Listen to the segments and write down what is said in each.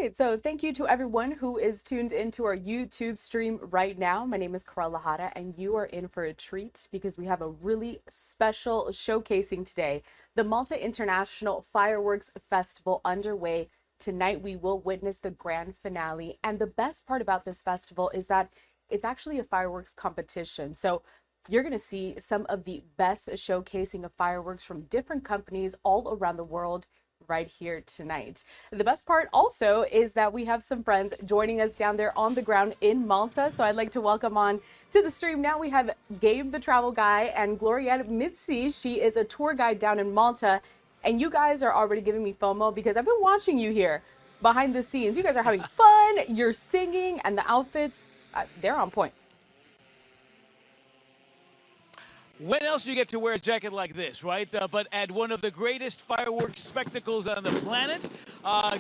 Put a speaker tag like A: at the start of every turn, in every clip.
A: right, so thank you to everyone who is tuned into our YouTube stream right now. My name is Karel Lahada, and you are in for a treat because we have a really special showcasing today. The Malta International Fireworks Festival underway. Tonight we will witness the grand finale, and the best part about this festival is that it's actually a fireworks competition. So you're going to see some of the best showcasing of fireworks from different companies all around the world right here tonight. The best part also is that we have some friends joining us down there on the ground in Malta. So I'd like to welcome on to the stream now. We have Gabe, the travel guy, and Gloria Mitzi. She is a tour guide down in Malta. And you guys are already giving me FOMO because I've been watching you here behind the scenes. You guys are having fun, you're singing, and the outfits, they're on point.
B: When else do you get to wear a jacket like this, right? But at one of the greatest fireworks spectacles on the planet.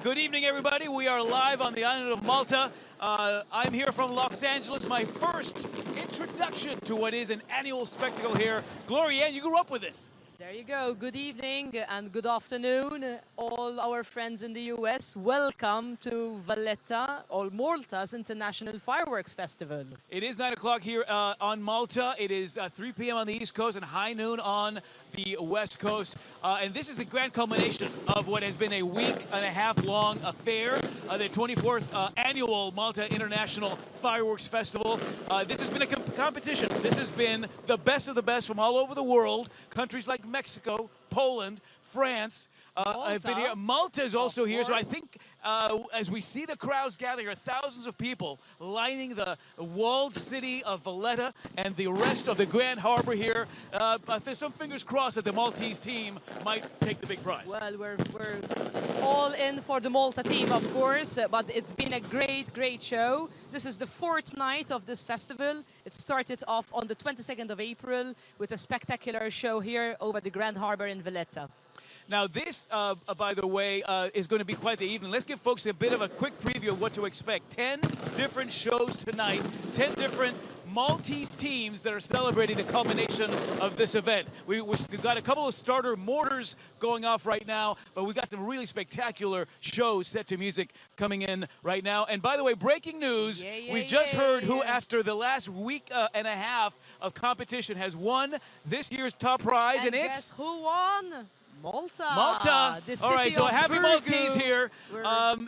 B: Good evening, everybody. We are live on the island of Malta. I'm here from Los Angeles, my first introduction to what is an annual spectacle here. Gloria, you grew up with this.
C: There you go. Good evening and good afternoon, all our friends in the US. Welcome to Valletta, or Malta's International Fireworks Festival.
B: It is 9 o'clock here on Malta. It is 3 p.m. on the East Coast and high noon on the West Coast. And this is the grand culmination of what has been a week and a half long affair, the 24th annual Malta International Fireworks Festival. This has been a competition. This has been the best of the best from all over the world. Countries like Mexico, Poland, France. I've been here. Malta is also here, so I think as we see the crowds gathering, there are thousands of people lining the walled city of Valletta and the rest of the Grand Harbor here. There's some fingers crossed that the Maltese team might take the big prize.
C: Well, we're all in for the Malta team, of course, but it's been a great show. This is the fourth night of this festival. It started off on the 22nd of April with a spectacular show here over the Grand Harbor in Valletta.
B: Now this, by the way, is going to be quite the evening. Let's give folks a bit of a quick preview of what to expect. 10 different shows tonight, 10 different Maltese teams that are celebrating the culmination of this event. We've got a couple of starter mortars going off right now, but we've got some really spectacular shows set to music coming in right now. And by the way, breaking news, we've just heard who, after the last week and a half of competition, has won this year's top prize, and it's...
C: Guess who won? Malta.
B: Malta. All right, so happy Maltese here.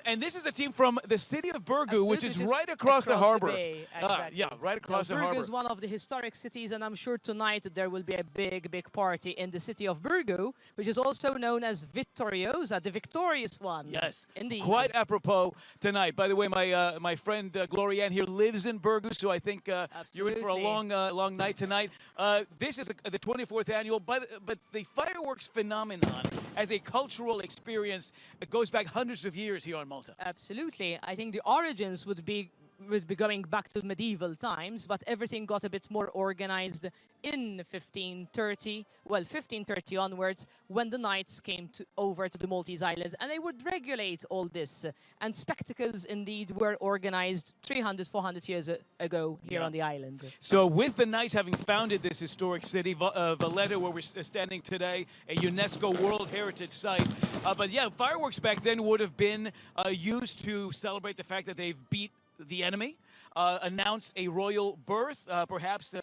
B: And this is a team from the city of Burgu, which is right across the harbor.
C: Exactly.
B: Yeah, right across the harbor.
C: Burgu is one of the historic cities, and I'm sure tonight there will be a big party in the city of Burgu, which is also known as Vittoriosa, the victorious one.
B: Yes,
C: indeed.
B: Quite apropos tonight. By the way, my friend Glorianne here lives in Burgu, so I think you're in for a long night tonight. This is the 24th annual, but the fireworks phenomenon as a cultural experience, it goes back hundreds of years here on Malta.
C: Absolutely. I think the origins would be going back to medieval times, but everything got a bit more organized in 1530, well, 1530 onwards, when the knights came over to the Maltese Islands, and they would regulate all this. And spectacles, indeed, were organized 300, 400 years ago here on the island.
B: So with the knights having founded this historic city, Valletta, where we're standing today, a UNESCO World Heritage Site. But yeah, fireworks back then would have been used to celebrate the fact that they've beat the enemy, announced a royal birth, perhaps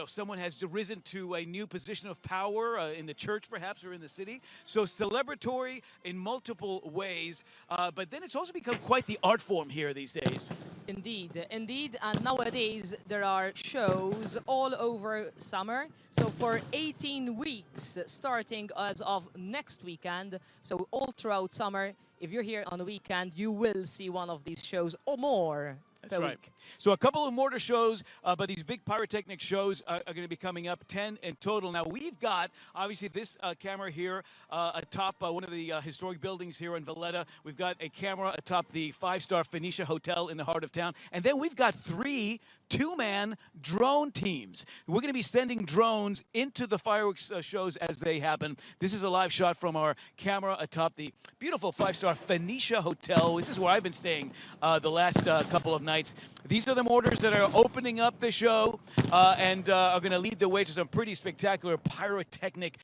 B: someone has risen to a new position of power in the church, perhaps, or in the city. So celebratory in multiple ways, but then it's also become quite the art form here these days.
C: Indeed. And nowadays there are shows all over summer. So for 18 weeks, starting as of next weekend, so all throughout summer, if you're here on the weekend, you will see one of these shows or more.
B: That's right. So a couple of mortar shows, but these big pyrotechnic shows are going to be coming up, 10 in total. Now, we've got, obviously, this camera here atop one of the historic buildings here in Valletta. We've got a camera atop the 5-star Phoenicia Hotel in the heart of town. And then we've got 3 two-man drone teams. We're going to be sending drones into the fireworks shows as they happen. This is a live shot from our camera atop the beautiful five-star Phoenicia Hotel. This is where I've been staying the last couple of nights. These are the mortars that are opening up the show and are going to lead the way to some pretty spectacular pyrotechnic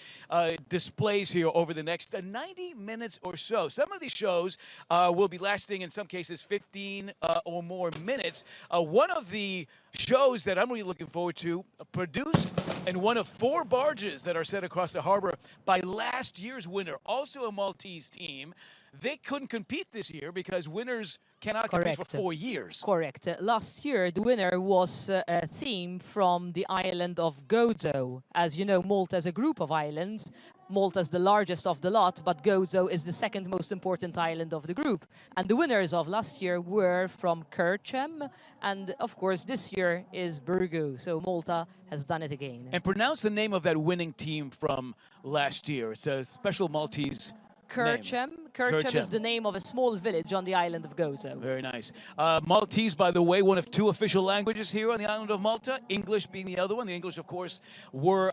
B: displays here over the next 90 minutes or so. Some of these shows will be lasting, in some cases, 15 or more minutes. One of the shows that I'm really looking forward to, produced in one of 4 barges that are set across the harbor by last year's winner, also a Maltese team. They couldn't compete this year because winners cannot compete for 4 years.
C: Correct. Last year, the winner was a theme from the island of Gozo. As you know, Malta is a group of islands. Malta is the largest of the lot, but Gozo is the second most important island of the group. And the winners of last year were from Kerchem, and of course this year is Burgo. So Malta has done it again.
B: And pronounce the name of that winning team from last year. It's a special Maltese
C: Kerchem. Kerchem is the name of a small village on the island of Gozo.
B: Very nice. Maltese, by the way, one of 2 official languages here on the island of Malta, English being the other one. The English, of course, were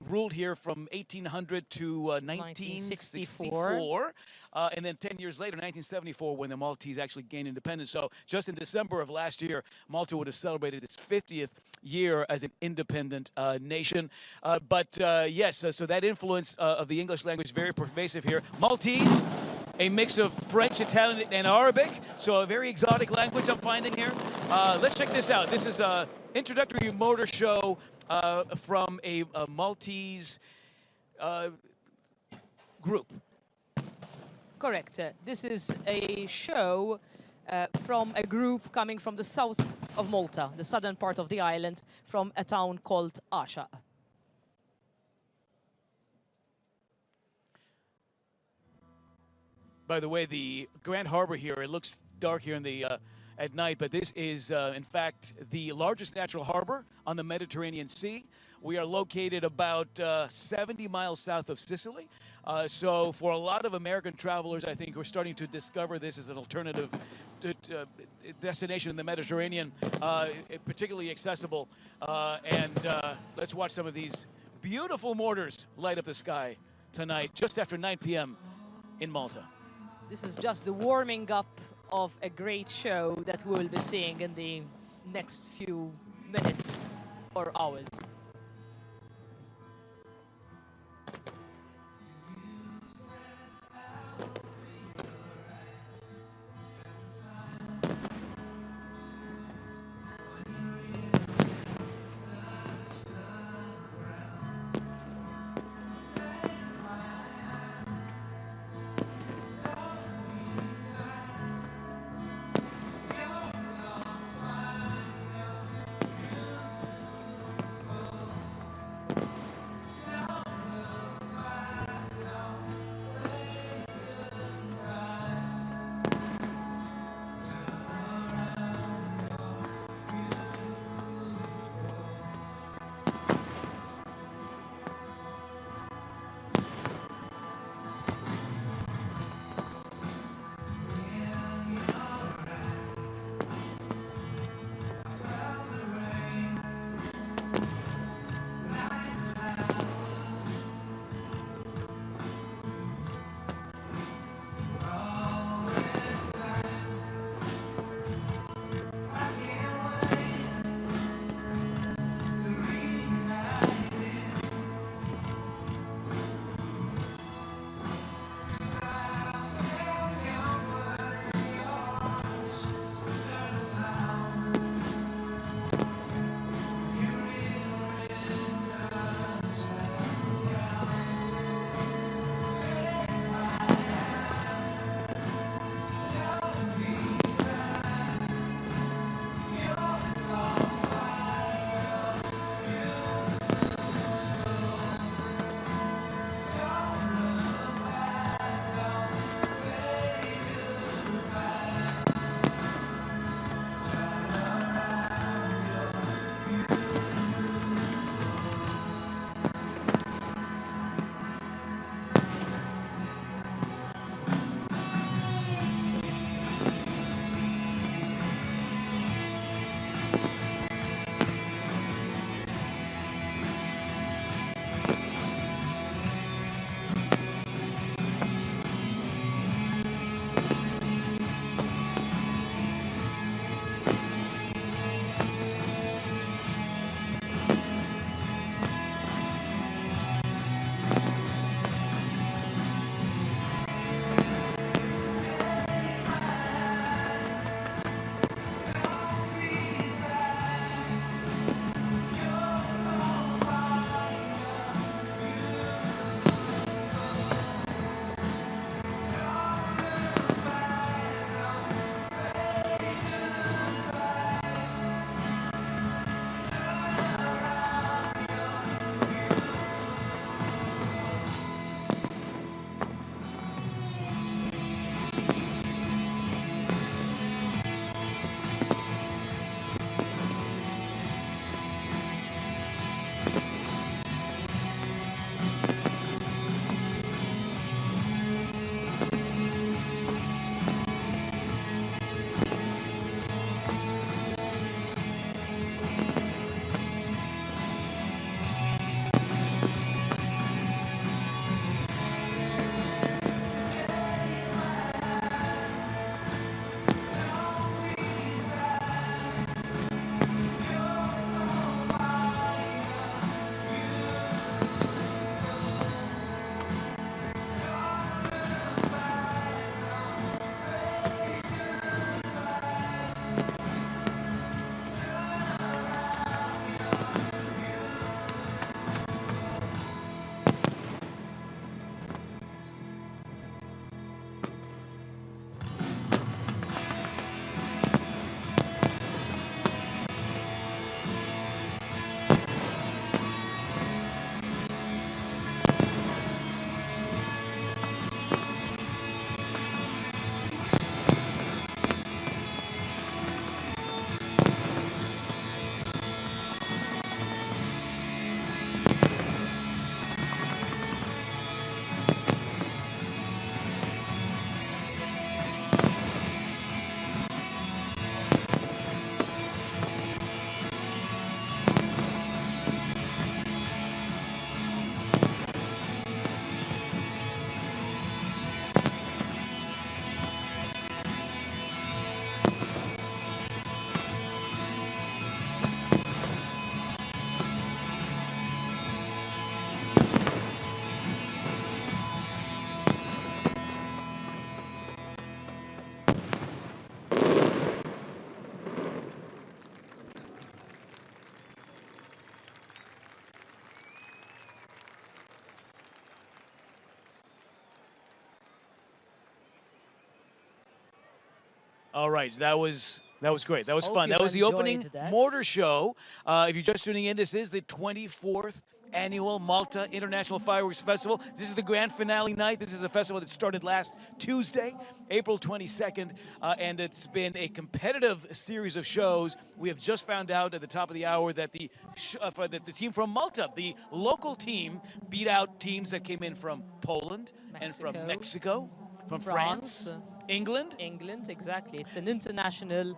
B: ruled here from 1800 to 1964. And then 10 years later, 1974, when the Maltese actually gained independence. So just in December of last year, Malta would have celebrated its 50th year as an independent nation. Yes, so that influence of the English language is very pervasive here. Maltese, a mix of French, Italian, and Arabic. So a very exotic language I'm finding here. Let's check this out. This is an introductory motor show from a Maltese group.
C: Correct. This is a show from a group coming from the south of Malta, the southern part of the island, from a town called Asha.
B: By the way, the Grand Harbor here, it looks dark here in the at night, but this is, in fact, the largest natural harbor on the Mediterranean Sea. We are located about 70 miles south of Sicily. So for a lot of American travelers, I think we're starting to discover this as an alternative destination in the Mediterranean, particularly accessible. Let's watch some of these beautiful mortars light up the sky tonight, just after 9 p.m. in Malta.
C: This is just the warming up of a great show that we will be seeing in the next few minutes or hours.
B: All right, that was great. That was
C: Hope
B: fun. That
C: you've
B: was the
C: enjoyed
B: opening
C: that.
B: mortar show. If you're just tuning in, this is the 24th annual Malta International Fireworks Festival. This is the grand finale night. This is a festival that started last Tuesday, April 22nd, and it's been a competitive series of shows. We have just found out at the top of the hour that that the team from Malta, the local team, beat out teams that came in from Poland and from Mexico, from France, England.
C: England, exactly. It's an international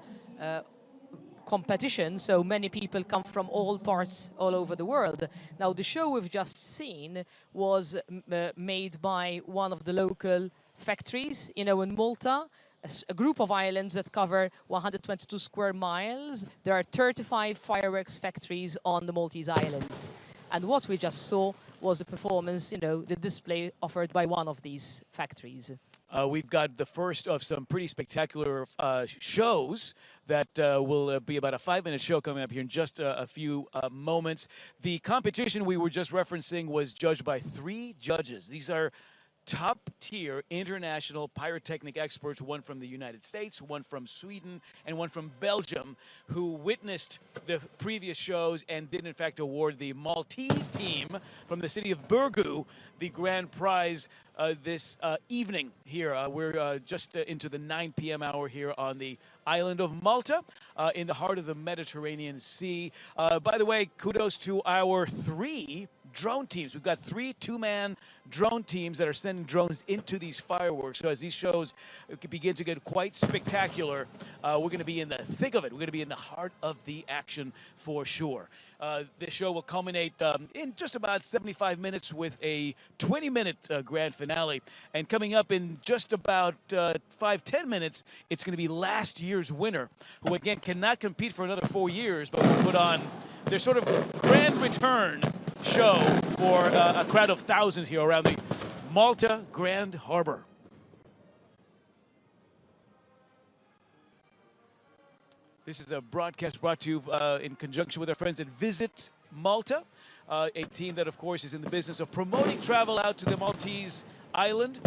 C: competition, so many people come from all parts all over the world. Now, the show we've just seen was made by one of the local factories, in Malta, a group of islands that cover 122 square miles. There are 35 fireworks factories on the Maltese islands. And what we just saw was the performance, the display offered by one of these factories.
B: We've got the first of some pretty spectacular shows that will be about a 5-minute show coming up here in just a few moments. The competition we were just referencing was judged by 3 judges. These are top-tier international pyrotechnic experts, one from the United States, one from Sweden, and one from Belgium, who witnessed the previous shows and did, in fact, award the Maltese team from the city of Burgu the grand prize this evening here. We're just into the 9 p.m. hour here on the island of Malta in the heart of the Mediterranean Sea. By the way, kudos to our 3 drone teams. We've got 3 two-man drone teams that are sending drones into these fireworks. So as these shows begin to get quite spectacular, we're going to be in the thick of it. We're going to be in the heart of the action for sure. This show will culminate in just about 75 minutes with a 20-minute grand finale. And coming up in just about 5-10 minutes, it's going to be last year's winner, who again cannot compete for another 4 years, but will put on their sort of grand return show for a crowd of thousands here around the Malta Grand Harbor. This is a broadcast brought to you in conjunction with our friends at Visit Malta, a team that, of course, is in the business of promoting travel out to the Maltese island.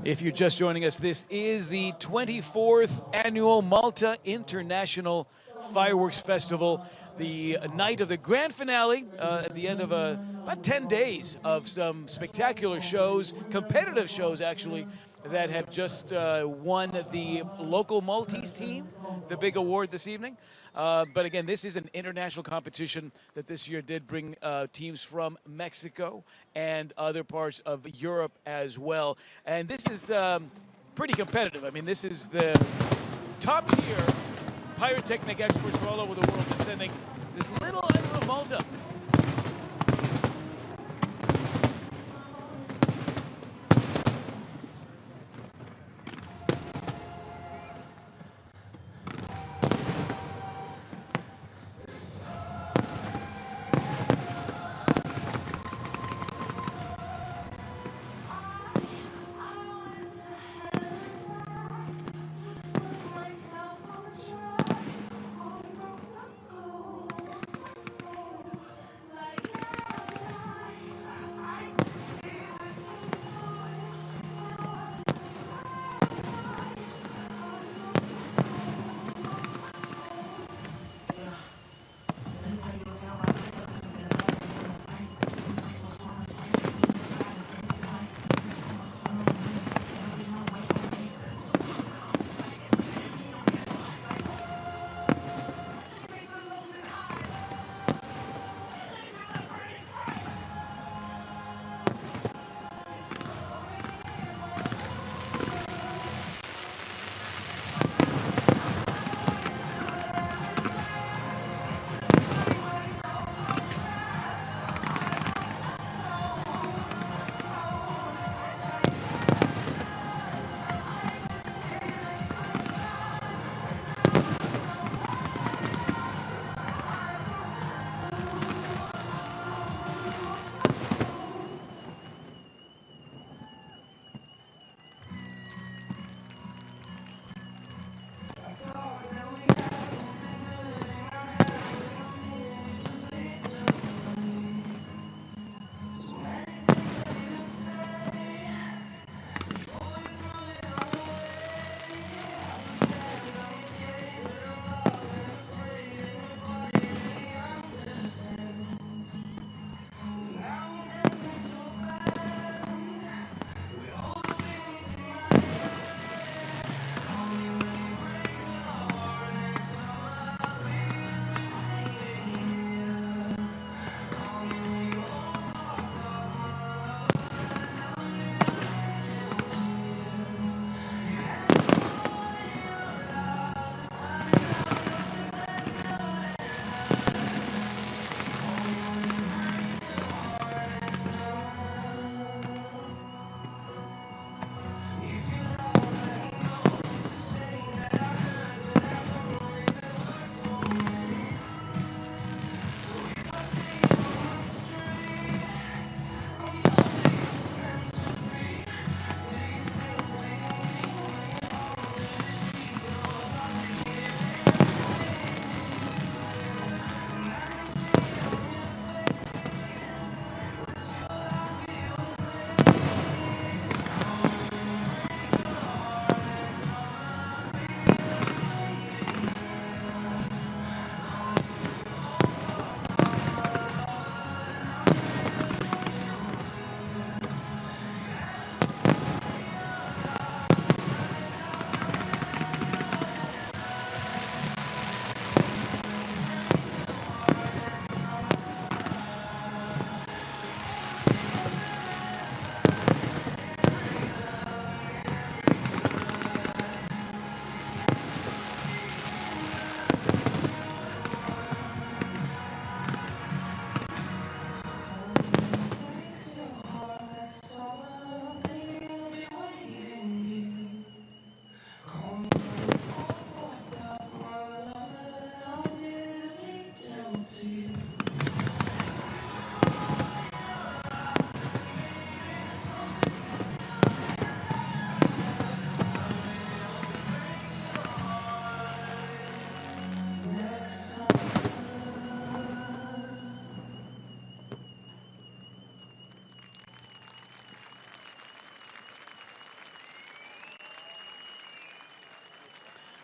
B: If you're just joining us, this is the 24th annual Malta International Fireworks Festival, the night of the grand finale at the end of about 10 days of some spectacular shows, competitive shows actually, that have just won the local Maltese team the big award this evening. But again, this is an international competition that this year did bring teams from Mexico and other parts of Europe as well. And this is pretty competitive. I mean, this is the top tier pyrotechnic experts from all over the world descending this little island of Malta.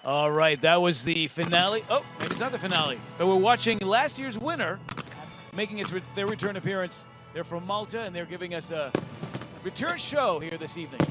B: All right, that was the finale. Oh, maybe it's not the finale. But we're watching last year's winner making their return appearance. They're from Malta, and they're giving us a return show here this evening.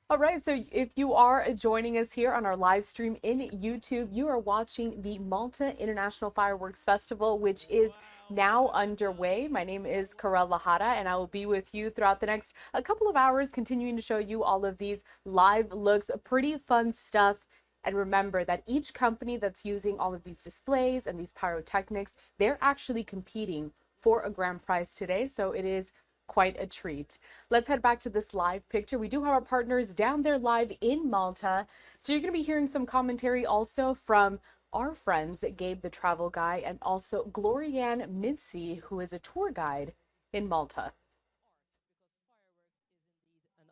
A: All right, so if you are joining us here on our live stream in YouTube, you are watching the Malta International Fireworks Festival, which is now underway. My name is Karel Lahara, and I will be with you throughout the next a couple of hours, continuing to show you all of these live looks, pretty fun stuff. And remember that each company that's using all of these displays and these pyrotechnics, they're actually competing for a grand prize today. So it is quite a treat. Let's head back to this live picture. We do have our partners down there live in Malta. So you're going to be hearing some commentary also from our friends, Gabe the travel guy, and also Glorianne Mitzi, who is a tour guide in Malta.
C: An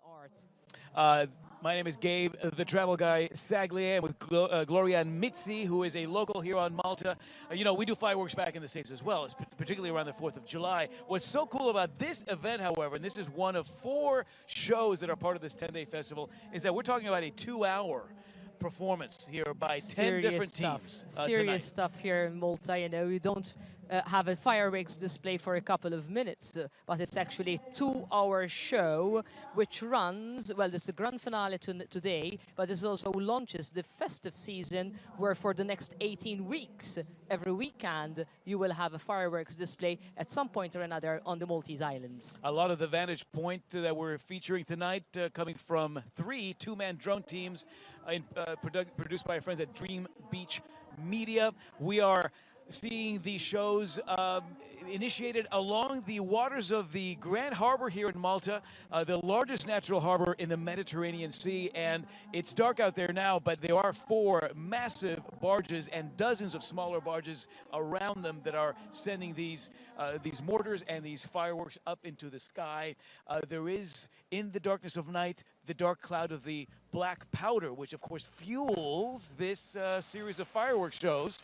C: art.
B: My name is Gabe, the travel guy, Saglier, with Glorianne Mitzi, who is a local here on Malta. You know, we do fireworks back in the States as well, particularly around the 4th of July. What's so cool about this event, however, and this is one of 4 shows that are part of this 10-day festival, is that we're talking about a 2-hour performance here by 10 different teams
C: Serious
B: tonight.
C: stuff here in Malta. You know, you don't have a fireworks display for a couple of minutes, but it's actually a 2-hour show which runs, well, it's the grand finale today, but it also launches the festive season where for the next 18 weeks, every weekend, you will have a fireworks display at some point or another on the Maltese Islands.
B: A lot of the vantage point that we're featuring tonight coming from 3 two-man drone teams produced by our friends at Dream Beach Media. We are seeing these shows initiated along the waters of the Grand Harbor here in Malta, the largest natural harbor in the Mediterranean Sea. And it's dark out there now, but there are 4 massive barges and dozens of smaller barges around them that are sending these mortars and these fireworks up into the sky. There is, in the darkness of night, the dark cloud of the black powder, which of course fuels this series of fireworks shows.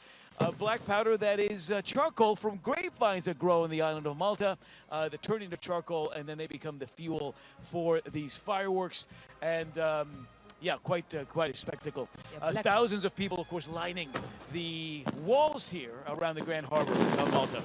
B: Black powder that is charcoal from grapevines that grow in the island of Malta, that turn into charcoal, and then they become the fuel for these fireworks. And yeah, quite a spectacle. Yeah, thousands of people, of course, lining the walls here around the Grand Harbor of Malta.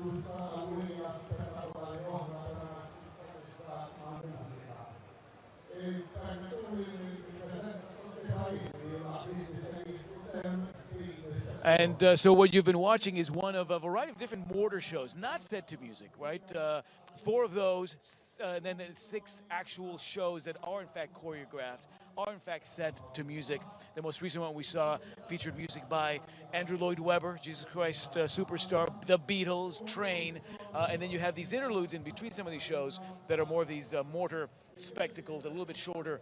D: gusta lui spettacolare opera per sincronizzata alla musica. E permettetemi di presentare sottosegretario la 26%
B: And so what you've been watching is one of a variety of different mortar shows, not set to music, right? Four of those, and then there's six actual shows that are in fact choreographed, are in fact set to music. The most recent one we saw featured music by Andrew Lloyd Webber, Jesus Christ Superstar, The Beatles, Train, and then you have these interludes in between some of these shows that are more of these mortar spectacles, a little bit shorter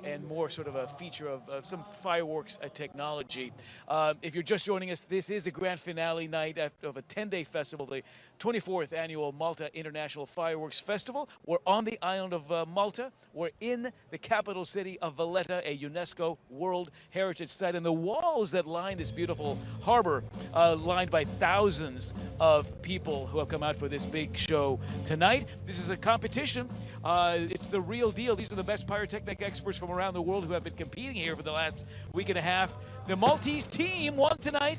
B: and more sort of a feature of some fireworks technology. If you're just joining us, this is the grand finale night of a 10-day festival, the 24th annual Malta International Fireworks Festival. We're on the island of Malta. We're in the capital city of Valletta, a UNESCO World Heritage Site, and the walls that line this beautiful harbor, lined by thousands of people who have come out for this big show tonight. This is a competition. It's the real deal. These are the best pyrotechnic experts from around the world who have been competing here for the last week and a half. The Maltese team won tonight,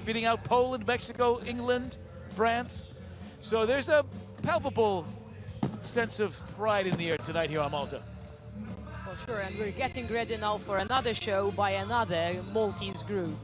B: beating out Poland, Mexico, England, France. So there's a palpable sense of pride in the air tonight here on Malta.
C: For sure, and we're getting ready now for another show by another Maltese group.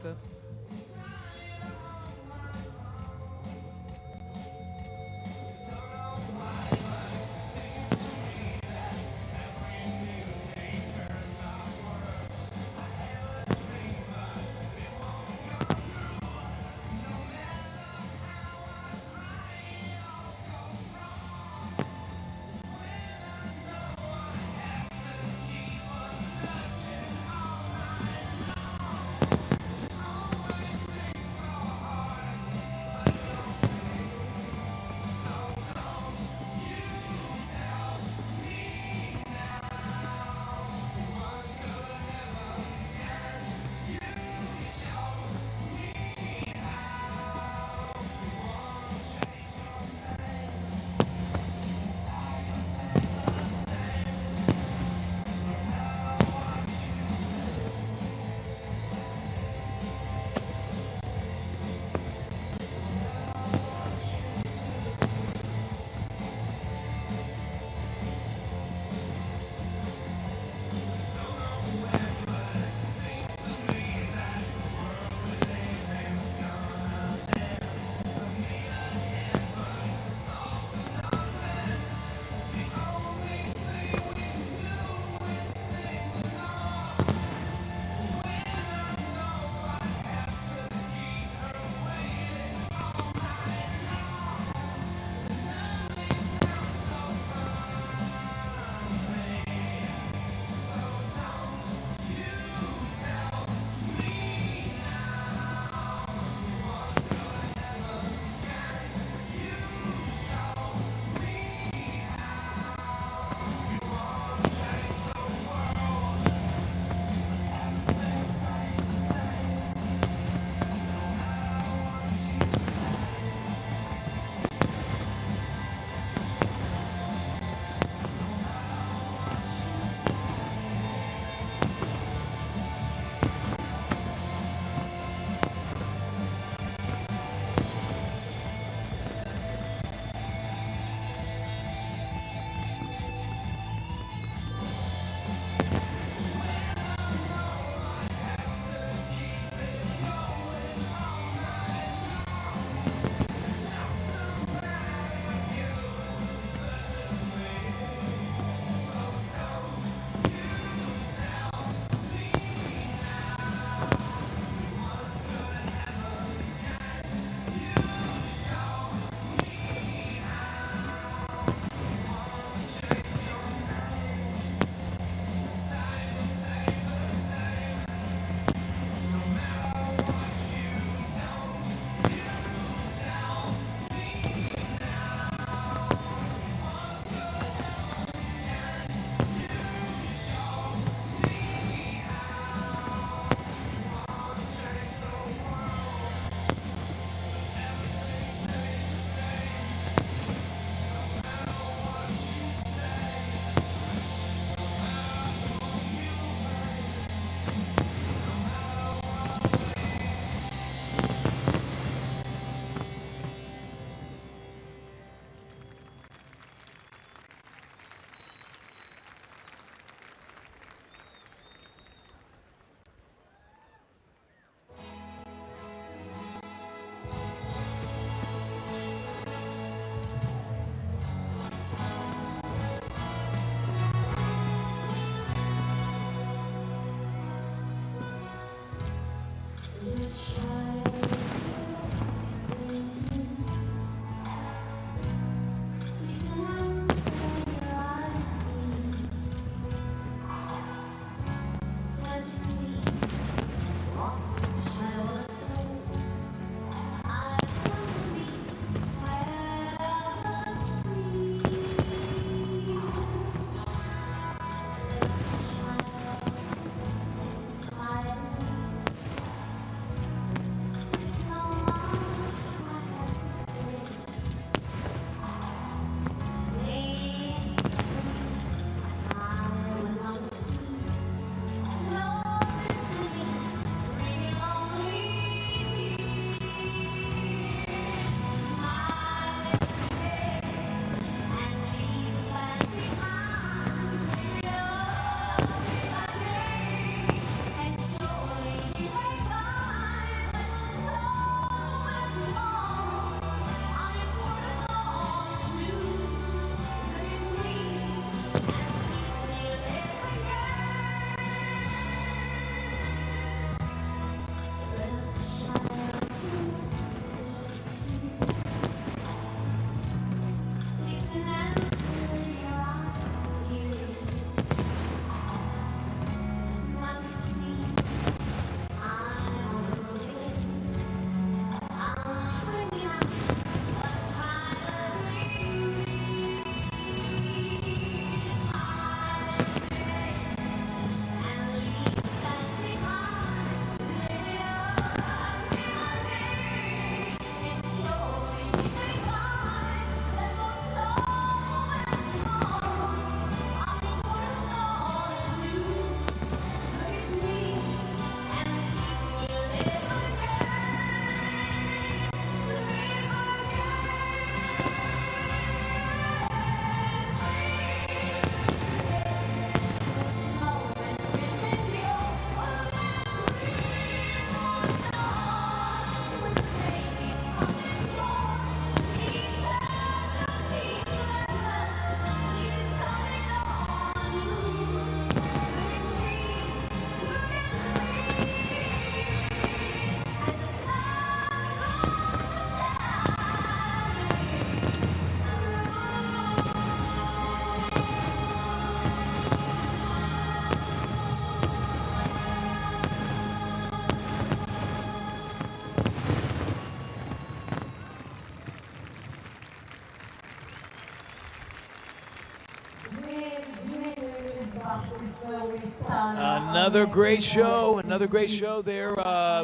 B: Another great show. Another great show there.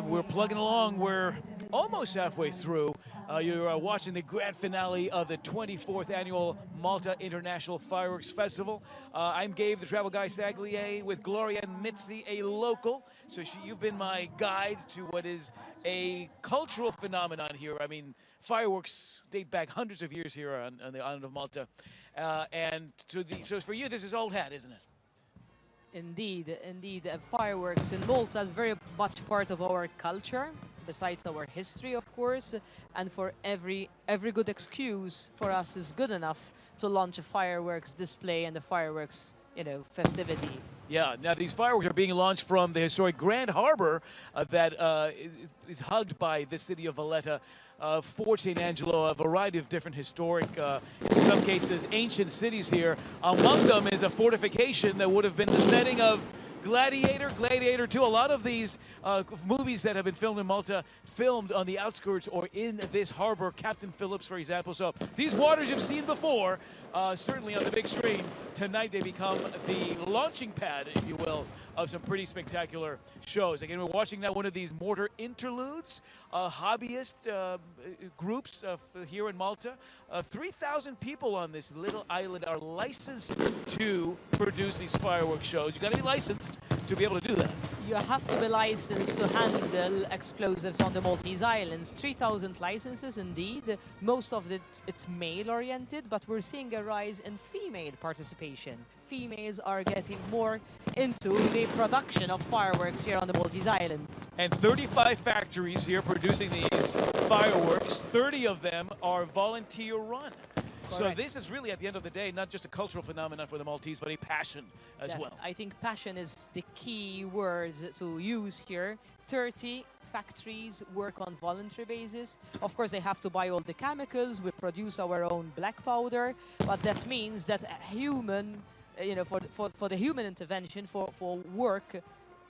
B: We're plugging along. We're almost halfway through. You're watching the grand finale of the 24th annual Malta International Fireworks Festival. I'm Gabe, the travel guy Saglier, with Gloria and Mitzi, a local. So you've been my guide to what is a cultural phenomenon here. I mean, fireworks date back hundreds of years here on the island of Malta. So for you, this is old hat, isn't it?
C: Indeed, indeed. Fireworks in Malta is very much part of our culture, besides our history, of course. And for every good excuse for us is good enough to launch a fireworks display and a fireworks, festivity.
B: Yeah, now these fireworks are being launched from the historic Grand Harbor that is hugged by the city of Valletta. Fort St. Angelo, a variety of different historic, in some cases, ancient cities here. Among them is a fortification that would have been the setting of Gladiator, Gladiator 2. A lot of these movies that have been filmed in Malta, filmed on the outskirts or in this harbor. Captain Phillips, for example. So these waters you've seen before, certainly on the big screen. Tonight they become the launching pad, if you will, of some pretty spectacular shows. Again, we're watching now one of these mortar interludes, hobbyist groups here in Malta. 3,000 people on this little island are licensed to produce these fireworks shows. You got to be licensed to be able to do that.
C: You have to be licensed to handle explosives on the Maltese Islands. 3,000 licenses indeed. Most of it's male-oriented, but we're seeing a rise in female participation. Females are getting more into the production of fireworks here on the Maltese Islands.
B: And 35 factories here producing these fireworks. 30 of them are volunteer-run. So this is really, at the end of the day, not just a cultural phenomenon for the Maltese, but a passion as well.
C: I think passion is the key word to use here. 30 factories work on voluntary basis. Of course, they have to buy all the chemicals. We produce our own black powder, but that means that a human, for the human intervention, for work,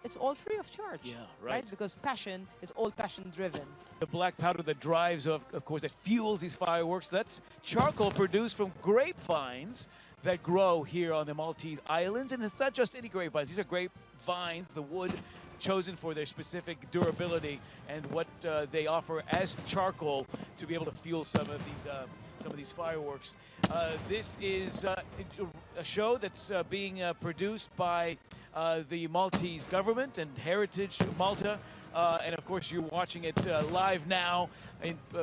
C: it's all free of charge.
B: Yeah, right.
C: Because passion is all passion driven.
B: The black powder that drives, of course, that fuels these fireworks, that's charcoal produced from grapevines that grow here on the Maltese Islands. And it's not just any grapevines. These are grapevines, the wood chosen for their specific durability and what they offer as charcoal to be able to fuel some of these fireworks. This is a show that's being produced by the Maltese government and Heritage Malta. And of course, you're watching it live now,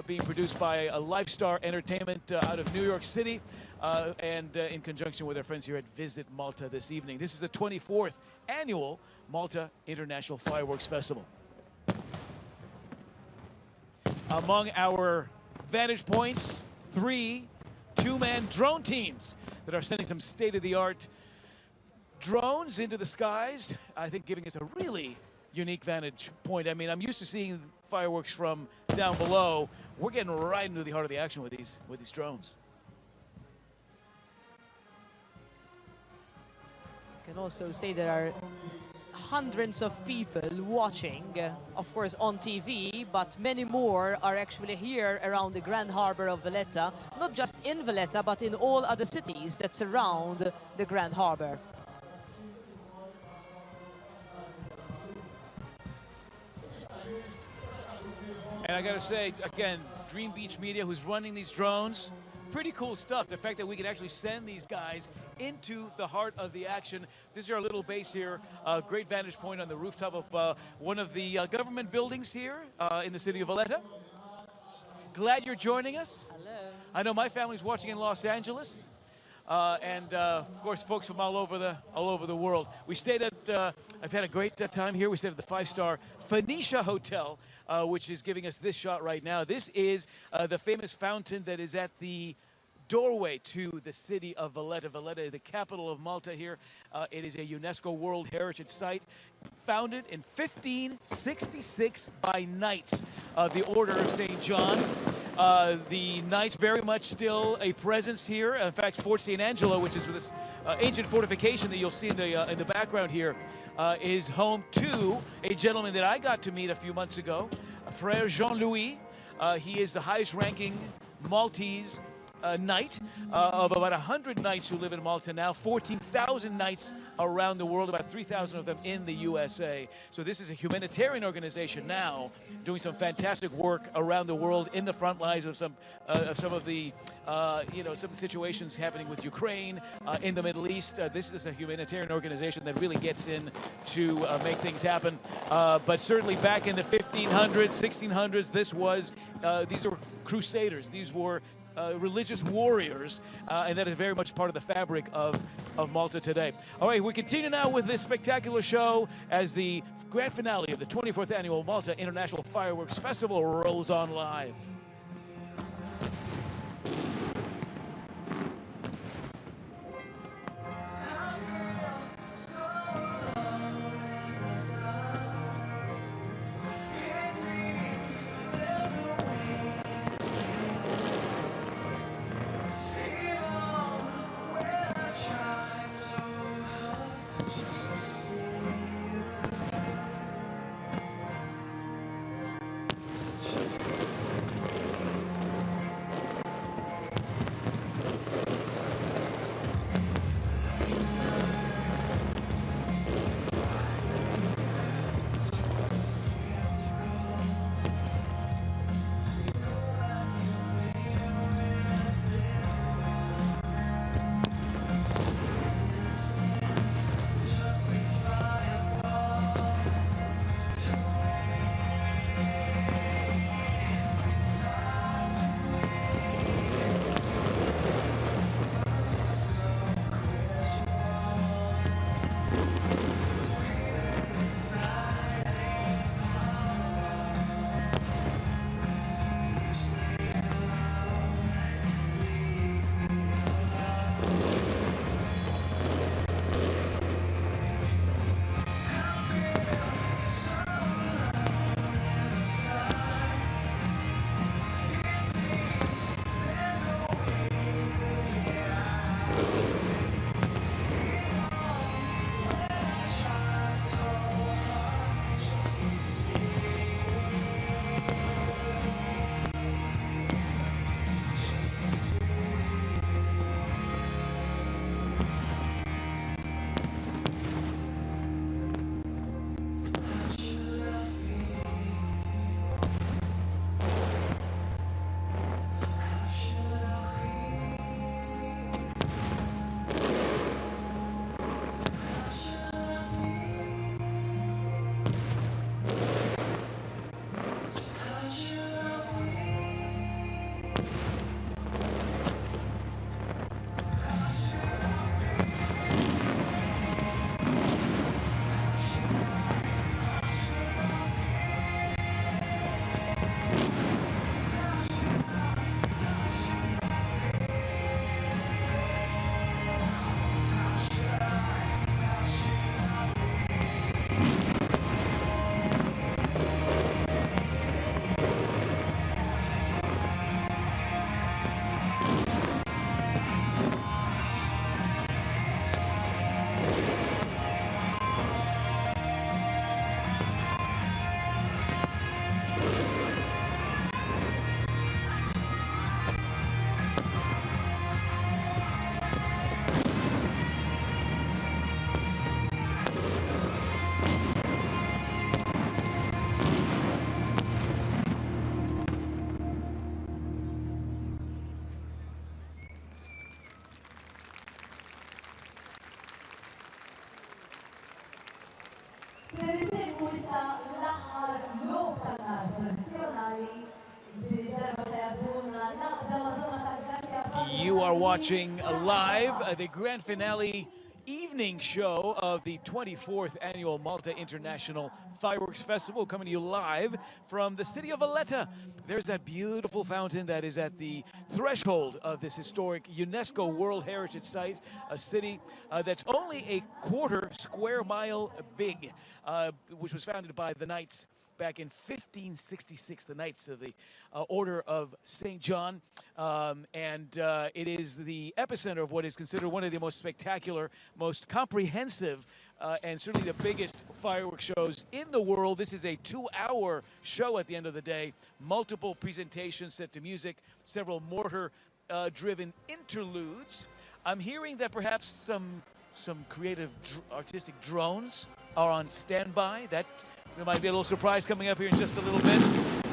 B: being produced by Lifestar Entertainment out of New York City, and in conjunction with our friends here at Visit Malta this evening. This is the 24th annual Malta International Fireworks Festival. Among our vantage points, 3 two-man drone teams that are sending some state-of-the-art drones into the skies, I think giving us a really unique vantage point. I mean, I'm used to seeing fireworks from down below. We're getting right into the heart of the action with these drones.
C: You can also say there are hundreds of people watching, of course, on TV, but many more are actually here around the Grand Harbor of Valletta, not just in Valletta, but in all other cities that surround the Grand Harbor.
B: And I gotta say, again, Dream Beach Media, who's running these drones, pretty cool stuff. The fact that we can actually send these guys into the heart of the action. This is our little base here. Great vantage point on the rooftop of one of the government buildings here in the city of Valletta. Glad you're joining us.
C: Hello.
B: I know my family's watching in Los Angeles. And of course, folks from all over the world. We stayed at, I've had a great time here. We stayed at the 5-star Phoenicia Hotel, which is giving us this shot right now. This is the famous fountain that is at the doorway to the city of Valletta. Valletta, the capital of Malta here. It is a UNESCO World Heritage Site, founded in 1566 by Knights of the Order of St. John. The Knights very much still a presence here. In fact, Fort St. Angelo, which is this ancient fortification that you'll see in the background here, is home to a gentleman that I got to meet a few months ago, Frère Jean-Louis. He is the highest-ranking Maltese knight of about 100 knights who live in Malta now. 14,000 knights around the world, about 3,000 of them in the USA. So this is a humanitarian organization now doing some fantastic work around the world in the front lines of some of the some situations happening with Ukraine, in the Middle East. This is a humanitarian organization that really gets in to make things happen. But certainly back in the 1500s, 1600s, these were crusaders. These were religious warriors, and that is very much part of the fabric of Malta today. All right, we continue now with this spectacular show as the grand finale of the 24th annual Malta International Fireworks Festival rolls on live. You are watching live the grand finale evening show of the 24th annual Malta International Fireworks Festival, coming to you live from the city of Valletta. There's that beautiful fountain that is at the threshold of this historic UNESCO World Heritage Site, a city that's only a quarter square mile big, which was founded by the Knights back in 1566, the Knights of the Order of St. John. It is the epicenter of what is considered one of the most spectacular, most comprehensive, and certainly the biggest fireworks shows in the world. This is a 2-hour show at the end of the day, multiple presentations set to music, several mortar-driven interludes. I'm hearing that perhaps some some creative artistic drones are on standby. That there might be a little surprise coming up here in just a little bit.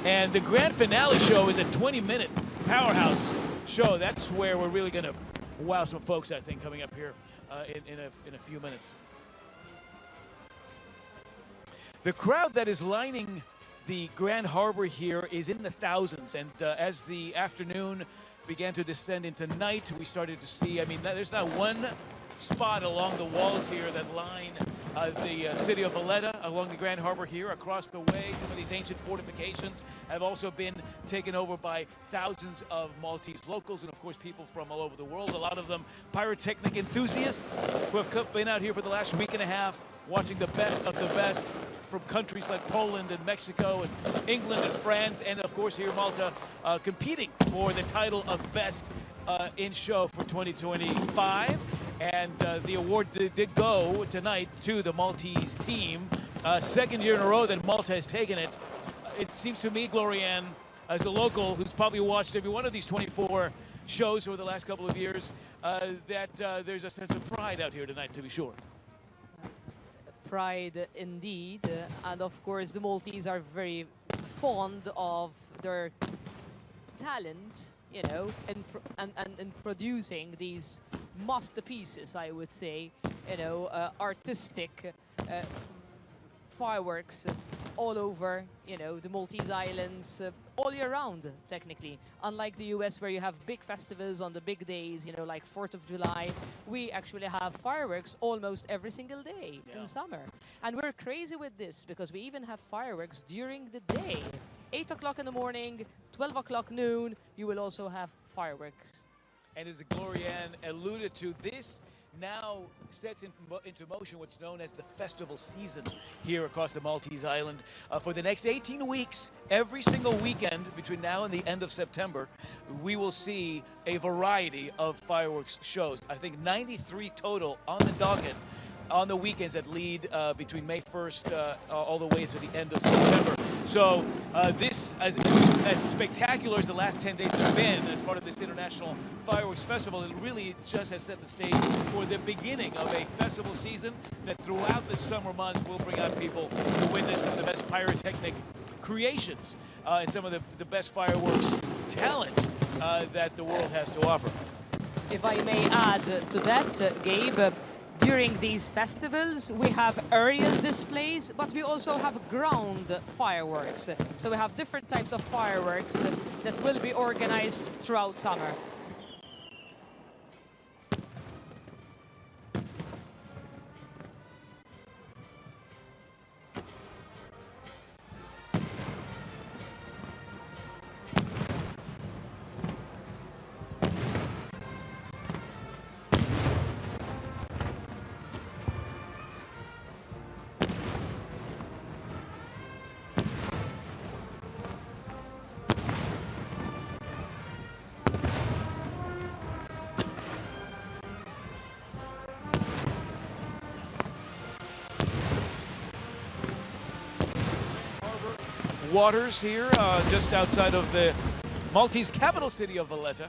B: And the grand finale show is a 20-minute powerhouse show. That's where we're really going to wow some folks, I think, coming up here in a few minutes. The crowd that is lining the Grand Harbor here is in the thousands, and as the afternoon began to descend into night, we started to see, I mean, there's not one spot along the walls here that line the city of Valletta, along the Grand Harbor here, across the way. Some of these ancient fortifications have also been taken over by thousands of Maltese locals and, of course, people from all over the world. A lot of them pyrotechnic enthusiasts who have been out here for the last week and a half watching the best of the best from countries like Poland and Mexico and England and France, and, of course, here Malta competing for the title of Best in Show for 2025. And the award did go tonight to the Maltese team. Second year in a row that Malta has taken it. It seems to me, Glorianne, as a local who's probably watched every one of these 24 shows over the last couple of years, that there's a sense of pride out here tonight, to be sure.
C: Pride indeed. And of course, the Maltese are very fond of their talent, you know, in producing these masterpieces, I would say, you know, artistic fireworks all over, you know, the Maltese Islands, all year round, technically. Unlike the US, where you have big festivals on the big days, you know, like 4th of July, we actually have fireworks almost every single day in summer. And we're crazy with this because we even have fireworks during the day. 8 o'clock in the morning, 12 o'clock noon, you will also have fireworks.
B: And as Glorianne alluded to, this now sets into motion what's known as the festival season here across the Maltese island. For the next 18 weeks, every single weekend between now and the end of September, we will see a variety of fireworks shows. I think 93 total on the docket on the weekends that lead between May 1st all the way to the end of September. So this, as spectacular as the last 10 days have been as part of this International Fireworks Festival, it really just has set the stage for the beginning of a festival season that throughout the summer months will bring out people to witness some of the best pyrotechnic creations and some of the best fireworks talent that the world has to offer.
C: If I may add to that, Gabe, during these festivals, we have aerial displays, but we also have ground fireworks. So we have different types of fireworks that will be organized throughout summer.
B: Waters here, just outside of the Maltese capital city of Valletta.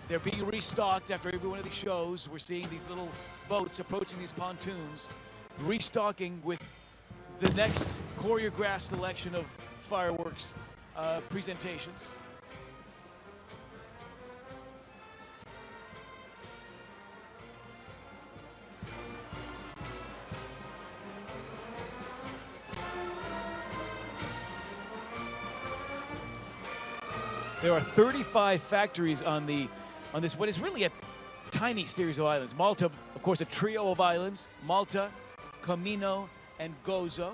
B: They're being restocked after every one of these shows. We're seeing these little boats approaching these pontoons, restocking with the next choreographed selection of fireworks presentations. There are 35 factories on this what is really a tiny series of islands. Malta, of course, a trio of islands: Malta, Comino, and Gozo.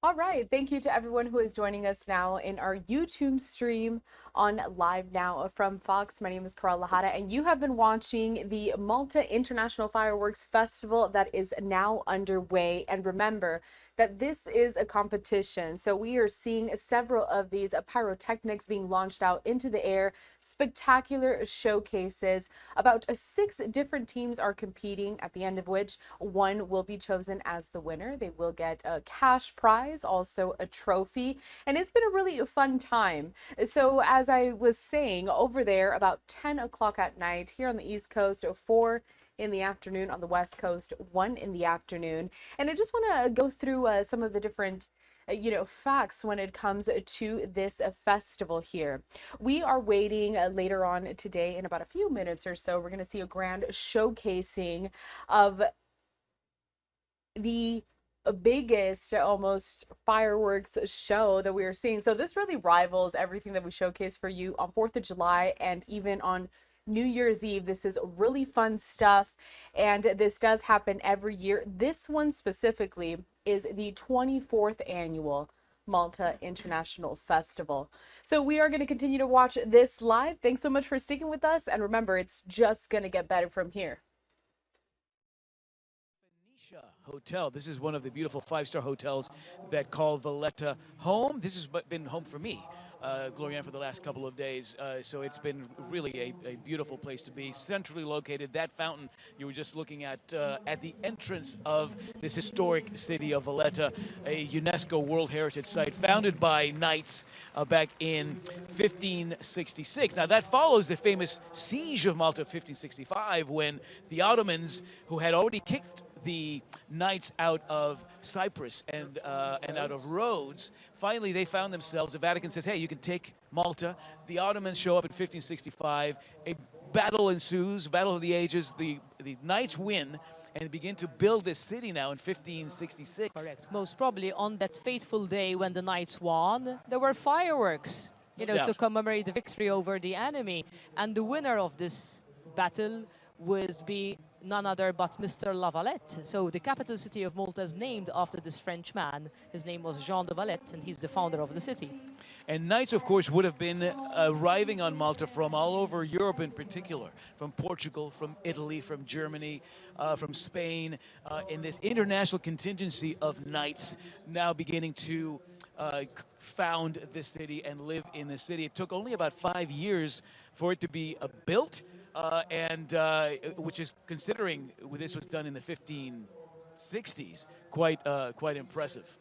A: All right. Thank you to everyone who is joining us now in our YouTube stream on Live Now from Fox. My name is Carol Lahara, and you have been watching the Malta International Fireworks Festival that is now underway. And remember that this is a competition. So we are seeing several of these pyrotechnics being launched out into the air, spectacular showcases. About 6 different teams are competing, at the end of which one will be chosen as the winner. They will get a cash prize, also a trophy, and it's been a really fun time. So as I was saying, over there about 10 o'clock at night here on the East Coast, 4 in the afternoon on the West Coast, 1 in the afternoon. And I just want to go through some of the different facts when it comes to this festival here. We are waiting later on today in about a few minutes or so. We're going to see a grand showcasing of the biggest almost fireworks show that we are seeing. So this really rivals everything that we showcase for you on 4th of July and even on New Year's Eve. This is really fun stuff, and this does happen every year. This one specifically is the 24th annual Malta International Festival. So we are going to continue to watch this live. Thanks so much for sticking with us, and remember, it's just going to get better from here.
B: Hotel. This is one of the beautiful 5-star hotels that call Valletta home. This has been home for me, Glorianne, for the last couple of days. So it's been really a beautiful place to be. Centrally located, that fountain you were just looking at the entrance of this historic city of Valletta, a UNESCO World Heritage Site founded by knights back in 1566. Now that follows the famous siege of Malta of 1565, when the Ottomans, who had already kicked the knights out of Cyprus and out of Rhodes, finally they found themselves, the Vatican says, hey, you can take Malta. The Ottomans show up in 1565, a battle ensues, battle of the ages, the knights win and begin to build this city now in 1566.
C: Correct. Most probably on that fateful day when the knights won, there were fireworks, to commemorate the victory over the enemy. And the winner of this battle would be none other but Mr. La Valette. So the capital city of Malta is named after this French man. His name was Jean de Valette, and he's the founder of the city.
B: And knights, of course, would have been arriving on Malta from all over Europe in particular, from Portugal, from Italy, from Germany, from Spain, in this international contingency of knights now beginning to found this city and live in this city. It took only about 5 years for it to be built, which is, considering this was done in the 1560s, quite impressive.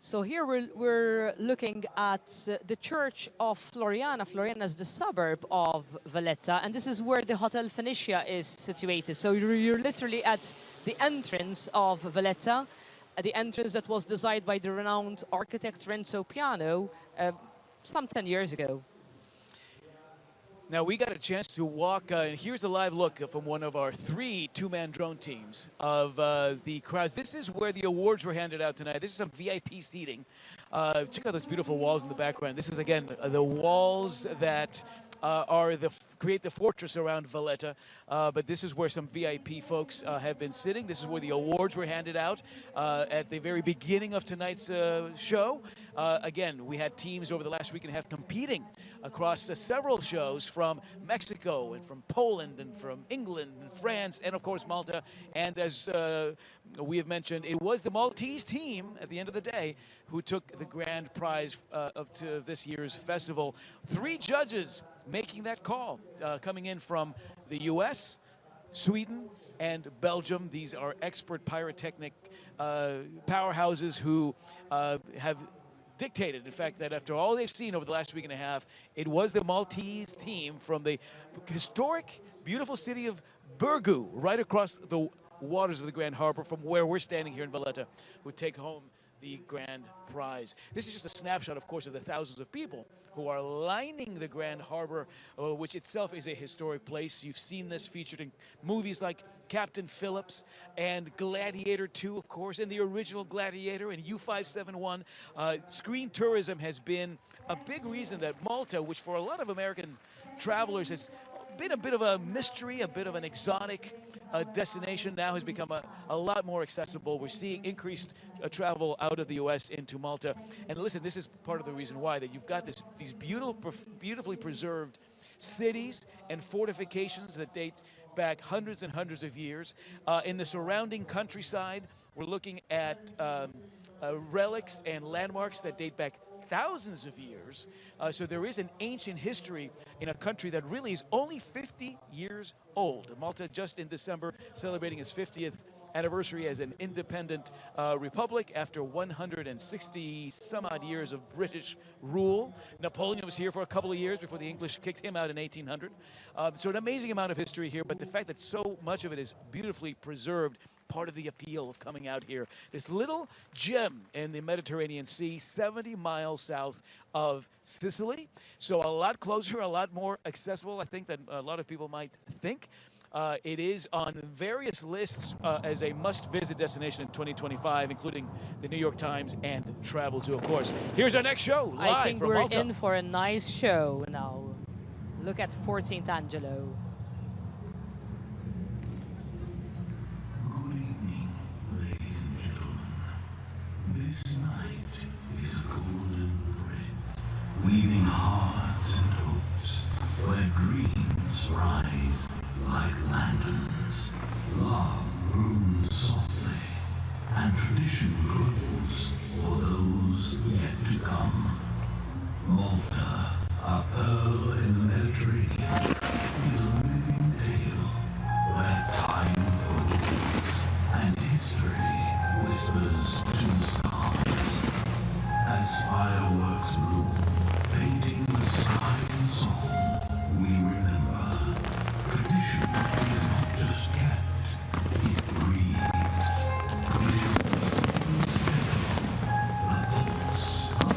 C: So here we're looking at the church of Floriana. Floriana is the suburb of Valletta, and this is where the Hotel Phoenicia is situated. So you're literally at the entrance of Valletta, the entrance that was designed by the renowned architect Renzo Piano some 10 years ago.
B: Now we got a chance to walk, and here's a live look from one of our 3 two-man drone teams of the crowds. This is where the awards were handed out tonight. This is some VIP seating. Check out those beautiful walls in the background. This is, again, the walls that create the fortress around Valletta, but this is where some VIP folks have been sitting. This is where the awards were handed out at the very beginning of tonight's show. Again, we had teams over the last week and a half competing across several shows from Mexico and from Poland and from England and France and, of course, Malta. And as we have mentioned, it was the Maltese team at the end of the day who took the grand prize to this year's festival. 3 judges making that call, coming in from the U.S., Sweden, and Belgium. These are expert pyrotechnic powerhouses who have dictated, in fact, that after all they've seen over the last week and a half, it was the Maltese team from the historic, beautiful city of Burgu, right across the waters of the Grand Harbor from where we're standing here in Valletta, who take home the grand prize. This is just a snapshot, of course, of the thousands of people who are lining the Grand Harbor, which itself is a historic place. You've seen this featured in movies like Captain Phillips and Gladiator 2, of course, and the original Gladiator and U-571. Screen tourism has been a big reason that Malta, which for a lot of American travelers has been a bit of a mystery, a bit of an exotic destination, now has become a lot more accessible. We're seeing increased travel out of the U.S. into Malta. And listen, this is part of the reason why, that you've got these beautifully preserved cities and fortifications that date back hundreds and hundreds of years. In the surrounding countryside, we're looking at relics and landmarks that date back thousands of years. So there is an ancient history in a country that really is only 50 years old. Malta just in December celebrating its 50th anniversary as an independent republic after 160 some odd years of British rule. Napoleon was here for a couple of years before the English kicked him out in 1800. So an amazing amount of history here, but the fact that so much of it is beautifully preserved, part of the appeal of coming out here. This little gem in the Mediterranean Sea, 70 miles south of Sicily. So a lot closer, a lot more accessible, I think, than a lot of people might think. It is on various lists as a must-visit destination in 2025, including the New York Times and Travel Zoo, of course. Here's our next show, live
C: I think
B: from
C: we're
B: Malta.
C: in for a nice show now. Look at 14th Angelo.
E: Good evening, ladies and gentlemen. This night is a golden thread, weaving hearts and hopes, where dreams rise like lanterns. Love blooms softly, and tradition grows for those yet to come. Malta, a pearl in the Mediterranean, is a living tale where time flows and history whispers to the stars. As fireworks bloom, painting the sky in song, we remember tradition is not just kept, it breathes. It is the soul's echo, the pulse of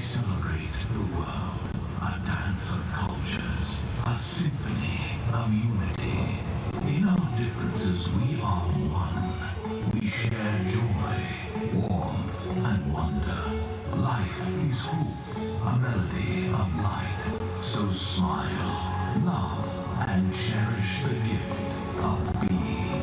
E: celebrate the world, a dance of cultures, a symphony of unity. In our differences, we are one. We share joy, warmth, and wonder. Life is hope, a melody of light. So smile, love, and cherish the gift of being.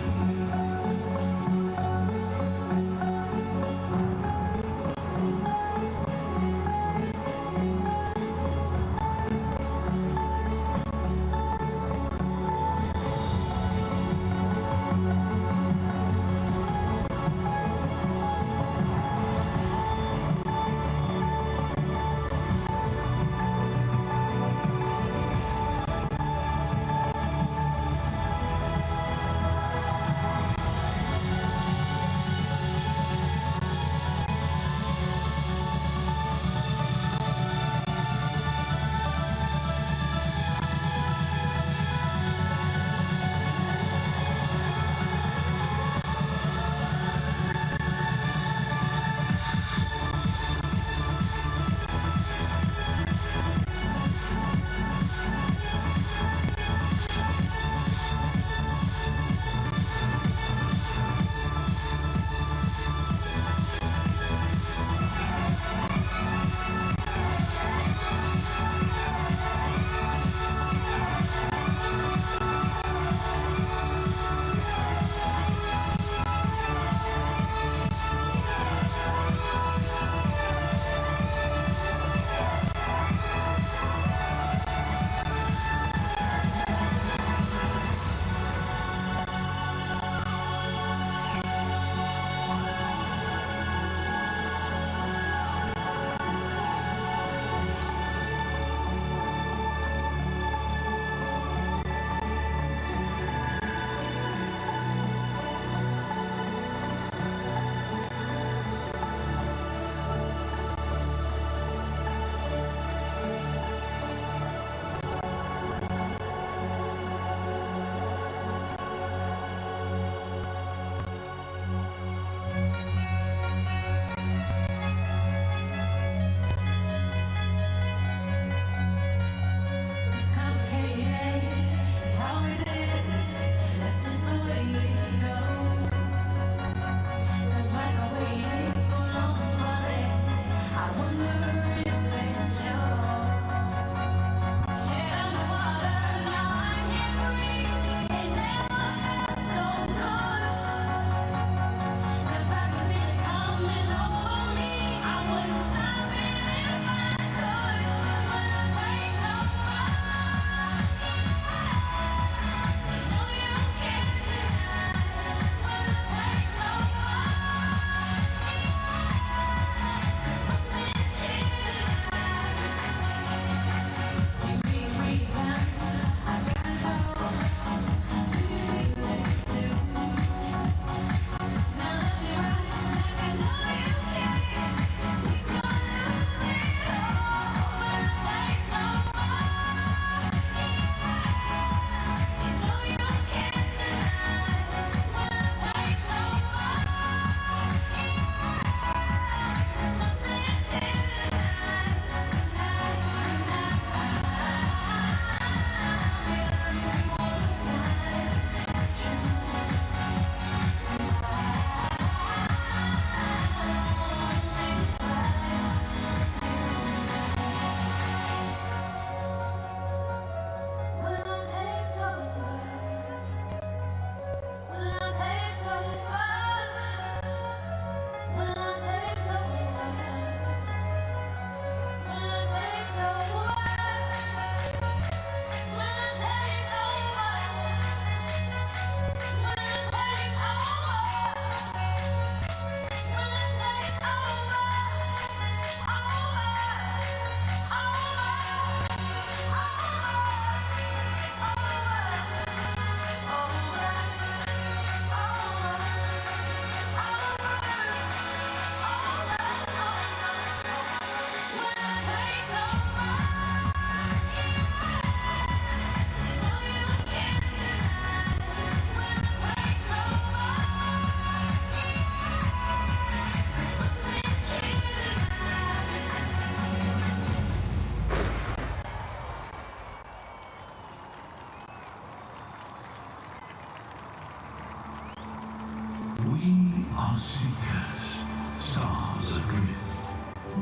E: souls adrift,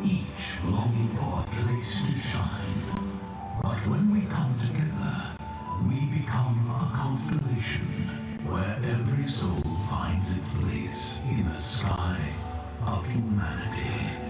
E: each longing for a place to shine. But when we come together, we become a constellation where every soul finds its place in the sky of humanity.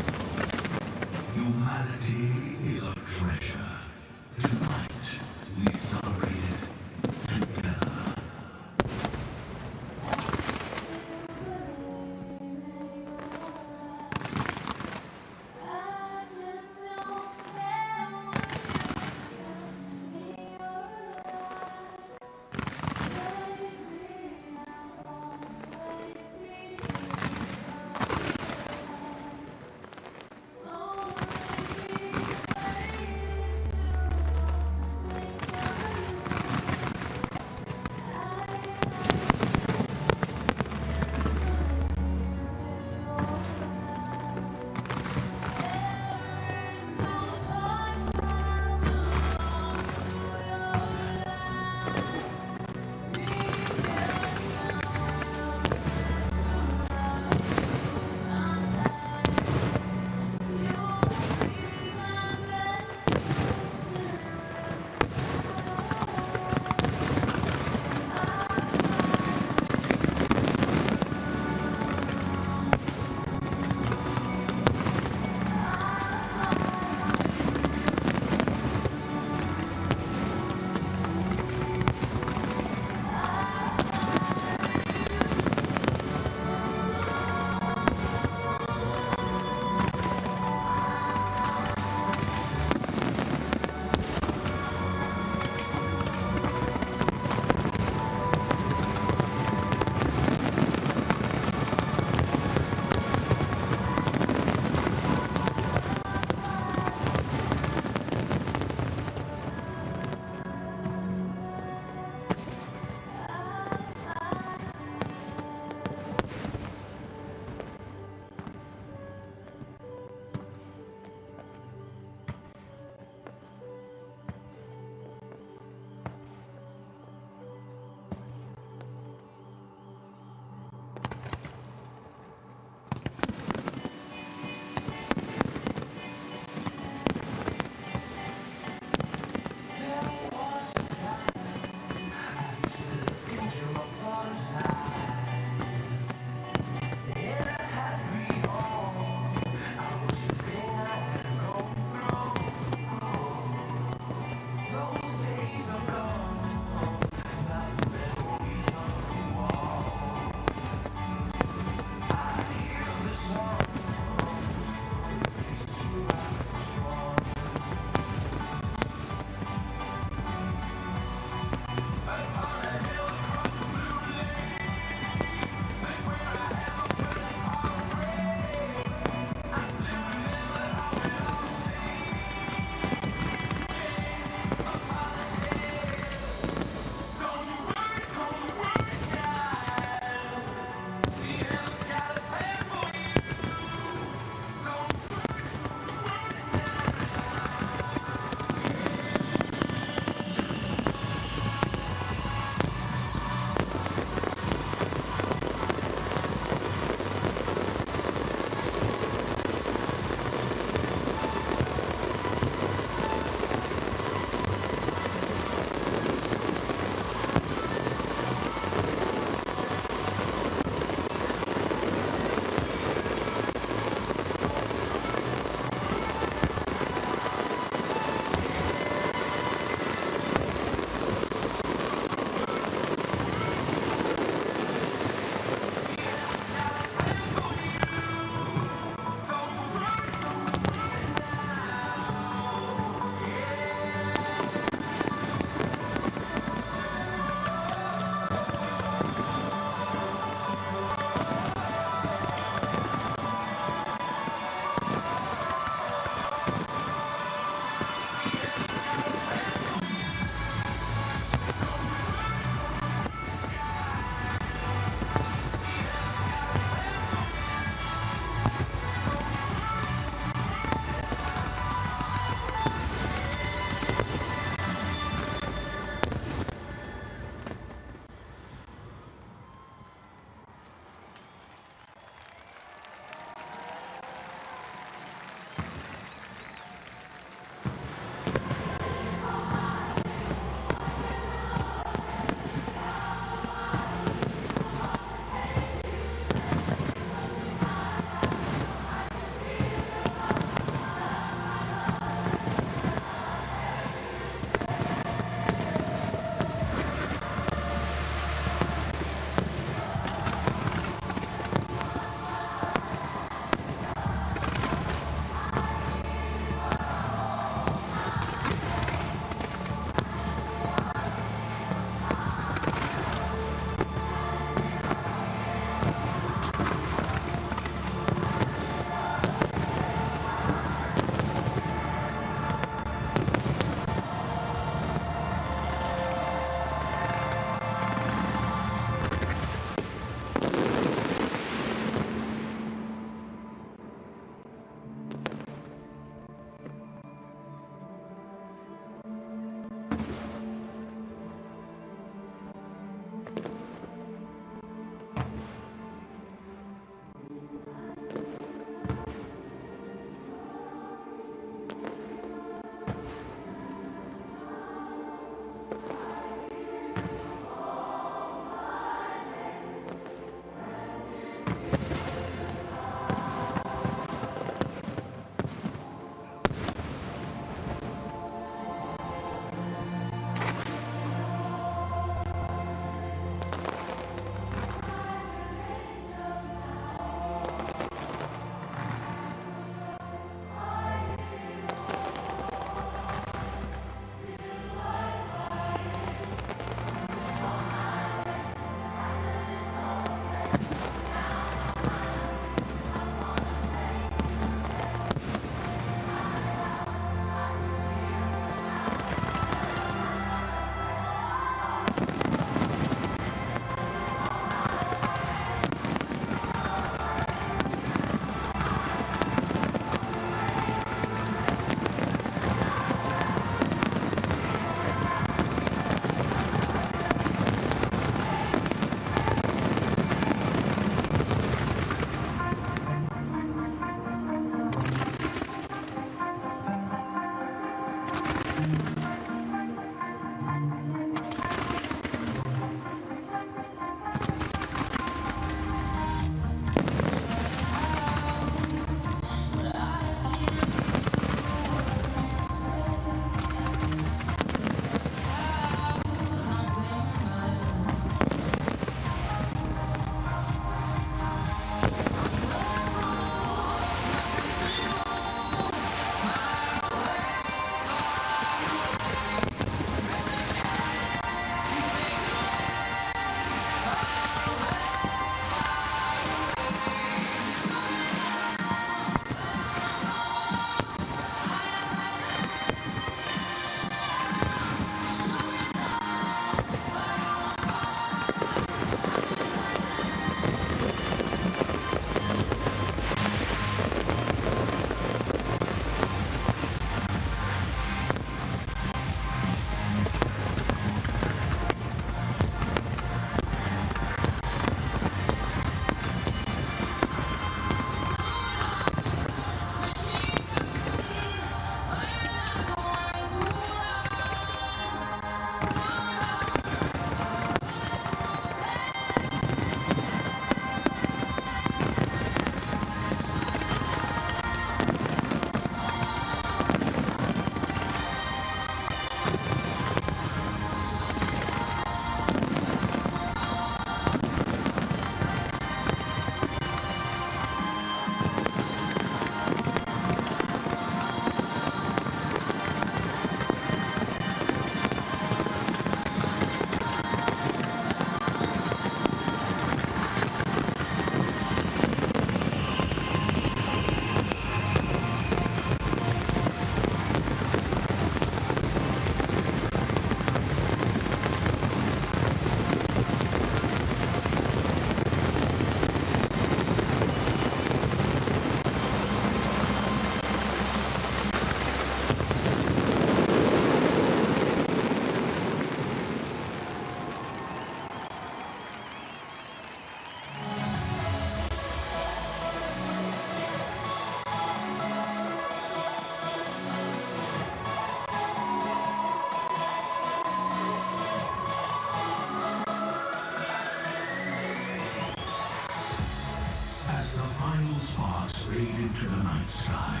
E: night sky,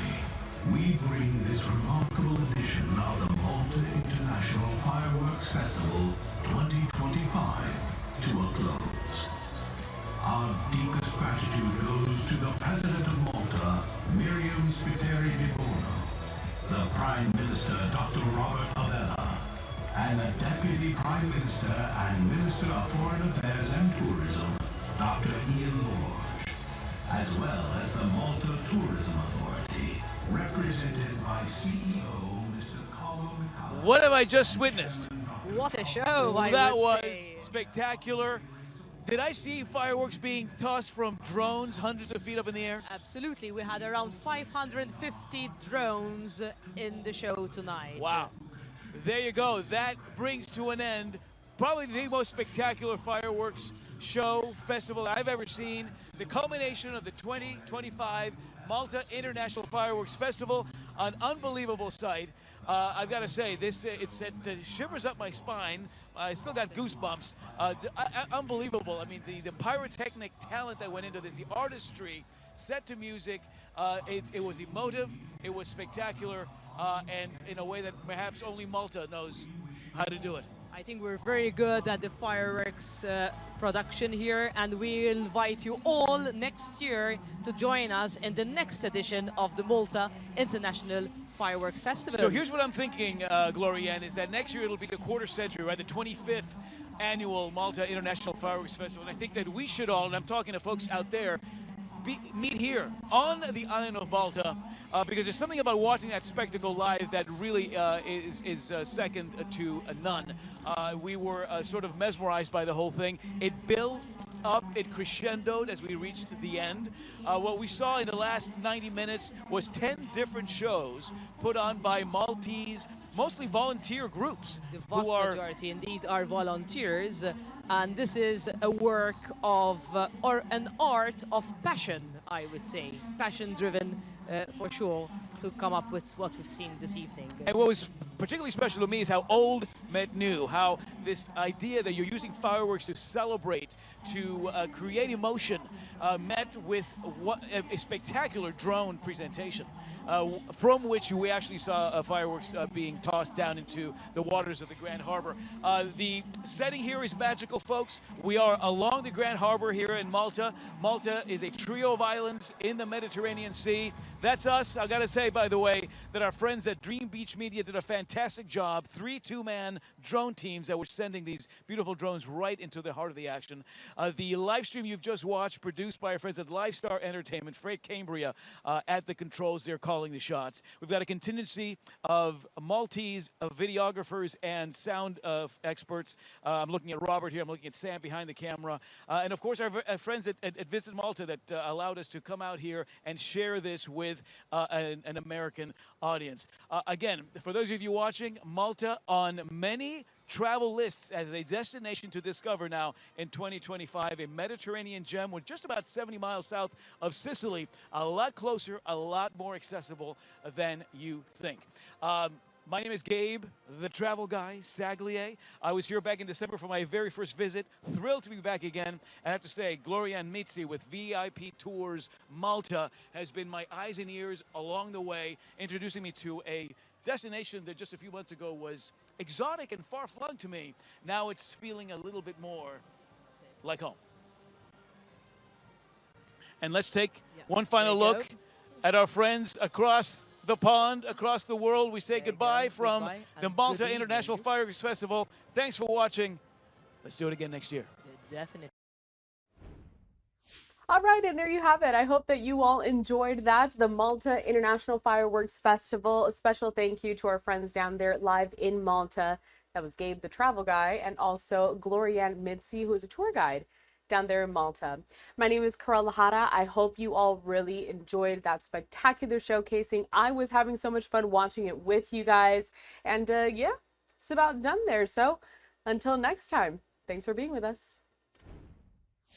E: we bring this remarkable edition of the Malta International Fireworks Festival 2025 to a close. Our deepest gratitude goes to the President of Malta, Miriam Spiteri de Bono, the Prime Minister, Dr. Robert Abella, and the Deputy Prime Minister and Minister of Foreign Affairs and Tourism, Dr. Ian Lorge, as well as the Malta Tourism Authority, represented by CEO Mr. Carlo Micali.
B: What have I just witnessed?
C: What a show, I
B: That
C: would
B: was
C: say.
B: spectacular. Did I see fireworks being tossed from drones hundreds of feet up in the air?
C: Absolutely. We had around 550 drones in the show tonight.
B: Wow. There you go. That brings to an end probably the most spectacular fireworks show festival I've ever seen. The culmination of the 2025 Malta International Fireworks Festival, an unbelievable sight. I've got to say, this it shivers up my spine. I still got goosebumps. Unbelievable. I mean, the pyrotechnic talent that went into this, the artistry, set to music. It was emotive. It was spectacular, and in a way that perhaps only Malta knows how to do it.
C: I think we're very good at the fireworks production here, and we invite you all next year to join us in the next edition of the Malta International Fireworks Festival.
B: So here's what I'm thinking, Gloria, is that next year it'll be the quarter century, right? The 25th annual Malta International Fireworks Festival. And I think that we should all, and I'm talking to folks out there, meet here on the island of Malta, because there's something about watching that spectacle live that really is second to none. We were sort of mesmerized by the whole thing. It built up, it crescendoed as we reached the end. What we saw in the last 90 minutes was 10 different shows put on by Maltese, mostly volunteer groups.
C: The vast majority indeed are volunteers, and this is a work of, or an art of passion, I would say. Passion-driven, for sure, to come up with what we've seen this evening.
B: And what was particularly special to me is how old met new, how this idea that you're using fireworks to celebrate, to create emotion, met with a spectacular drone presentation. From which we actually saw fireworks being tossed down into the waters of the Grand Harbor. The setting here is magical, folks. We are along the Grand Harbor here in Malta. Malta is a trio of islands in the Mediterranean Sea. That's us. I gotta say, by the way, that our friends at Dream Beach Media did a fantastic job. 3 two-man drone teams that were sending these beautiful drones right into the heart of the action. The live stream you've just watched, produced by our friends at Lifestar Entertainment, Fred Cambria at the controls. They're calling the shots. We've got a contingency of Maltese videographers and sound experts. I'm looking at Robert here. I'm looking at Sam behind the camera. And of course, our friends at Visit Malta that allowed us to come out here and share this with an American audience. Again, for those of you watching, Malta on many travel lists as a destination to discover now in 2025, a Mediterranean gem. We're just about 70 miles south of Sicily, a lot closer, a lot more accessible than you think. My name is Gabe, the travel guy, Saglier. I was here back in December for my very first visit. Thrilled to be back again. I have to say, Gloria and Mitzi with VIP Tours Malta has been my eyes and ears along the way, introducing me to a destination that just a few months ago was exotic and far-flung to me. Now it's feeling a little bit more like home. And let's take one final look at our friends across the pond, across the world. We say goodbye from the Malta International Fireworks Festival. Thanks for watching. Let's do it again next year.
C: Definitely.
A: All right, and there you have it. I hope that you all enjoyed that. The Malta International Fireworks Festival. A special thank you to our friends down there live in Malta. That was Gabe, the travel guy, and also Gloria Mitzi, who is a tour guide down there in Malta. My name is Carol Lahara. I hope you all really enjoyed that spectacular showcasing. I was having so much fun watching it with you guys. And yeah, it's about done there. So until next time, thanks for being with us.